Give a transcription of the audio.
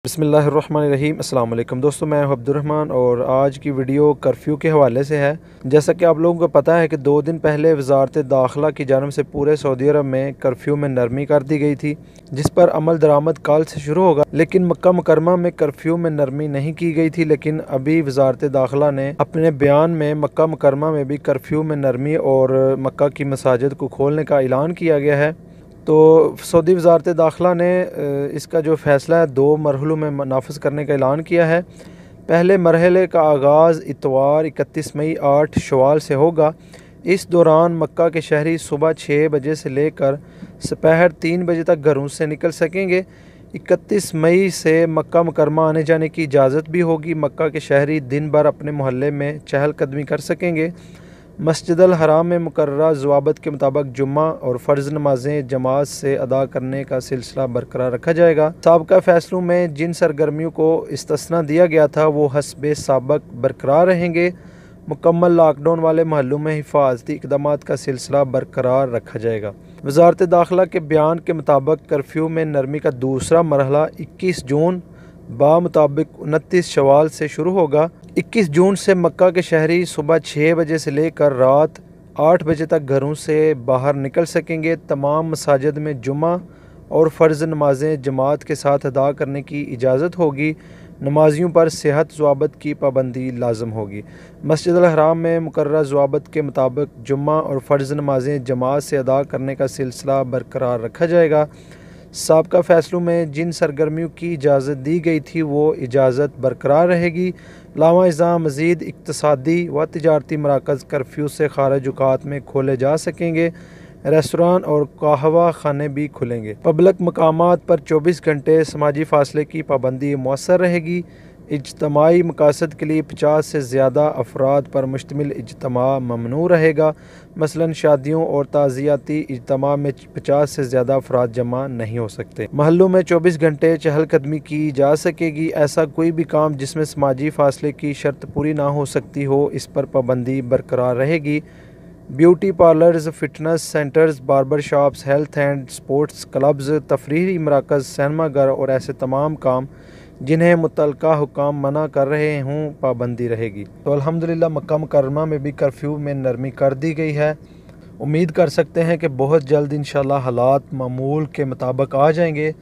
बिस्मिल्लाहिर्रहमानिर्रहीम। अस्सलाम वालेकुम दोस्तों, मैं हूं अब्दुर्रहमान और आज की वीडियो कर्फ्यू के हवाले से है। जैसा कि आप लोगों को पता है कि 2 दिन पहले वजारत दाखिला की जानब से पूरे सऊदी अरब में कर्फ्यू में नरमी कर दी गई थी, जिस पर अमल दरामद कल से शुरू होगा। लेकिन मक्का मुकरमा में कर्फ्यू में नरमी नहीं की गई थी। लेकिन अभी वजारत दाखिला ने अपने बयान में मक्का मुकरमा में भी कर्फ्यू में नरमी और मक्का की मसाजिद को खोलने का ऐलान किया गया है। तो सऊदी वजारत दाखिला ने इसका जो फ़ैसला है 2 मरहलों में नाफिज करने का ऐलान किया है। पहले मरहले का आगाज़ इतवार 31 मई 8 शवाल से होगा। इस दौरान मक्का के शहरी सुबह 6 बजे से लेकर दोपहर 3 बजे तक घरों से निकल सकेंगे। 31 मई से मक्का मुकरमा आने जाने की इजाज़त भी होगी। मक्का के शहरी दिन भर अपने मोहल्ले में चहलकदमी कर सकेंगे। मस्जिद अल हराम में मुकर्ररा ज़वाबित के मुताबिक जुम्मा और फ़र्ज़ नमाज़ें जमात से अदा करने का सिलसिला बरकरार रखा जाएगा। साबिक़ा फ़ैसलों में जिन सरगर्मियों को इस्तिस्ना दिया गया था वो हस्बे साबिक़ बरकरार रहेंगे। मुकम्मल लॉकडाउन वाले महलों में हिफाजती इक़दामात का सिलसिला बरकरार रखा जाएगा। वज़ारत दाखिला के बयान के मुताबिक कर्फ्यू में नरमी का दूसरा मरहला 21 जून मुताबिक 29 शवाल से शुरू होगा। 21 जून से मक्का के शहरी सुबह 6 बजे से लेकर रात 8 बजे तक घरों से बाहर निकल सकेंगे। तमाम मसाजिद में जुम्मा और फ़र्ज़ नमाज़ें जमात के साथ अदा करने की इजाज़त होगी। नमाजियों पर सेहत ज़वाबित की पाबंदी लाजम होगी। मस्जिद अल हराम में मुकर्ररा ज़वाबित के मुताबिक जुम्मा और फ़र्ज़ नमाज़ें जमात से अदा करने का सिलसिला बरकरार रखा जाएगा। साबिक़ा फ़ैसलों में जिन सरगर्मियों की इजाज़त दी गई थी वो इजाज़त बरकरार रहेगी। लावाइज़ा मज़ीद इक़्तिसादी व तिजारती मराकज़ कर्फ्यू से खारिज औक़ात में खोले जा सकेंगे। रेस्टोरां और कहवा खाने भी खुलेंगे। पब्लिक मकामात पर 24 घंटे समाजी फ़ासले की पाबंदी मौसर रहेगी। इज्तमाई मकासद के लिए 50 से ज़्यादा अफराद पर मुश्तमिल इज्तमा ममनू रहेगा। मसलन शादियों और ताज़ियाती इज्तमा में 50 से ज़्यादा अफराद जमा नहीं हो सकते। महलों में 24 घंटे चहलकदमी की जा सकेगी। ऐसा कोई भी काम जिसमें समाजी फ़ासले की शर्त पूरी ना हो सकती हो, इस पर पाबंदी बरकरार रहेगी। Beauty parlours, fitness centres, barber shops, health and sports clubs, तफरीही मराकज़, सिनेमा घर और ऐसे तमाम काम जिन्हें मुतल्लका हुकाम मना कर रहे हों पाबंदी रहेगी। तो अल्हम्दुलिल्लाह मक्का मुकर्रमा में भी कर्फ्यू में नरमी कर दी गई है। उम्मीद कर सकते हैं कि बहुत जल्द इंशाअल्लाह हालात मामूल के मुताबिक आ जाएंगे।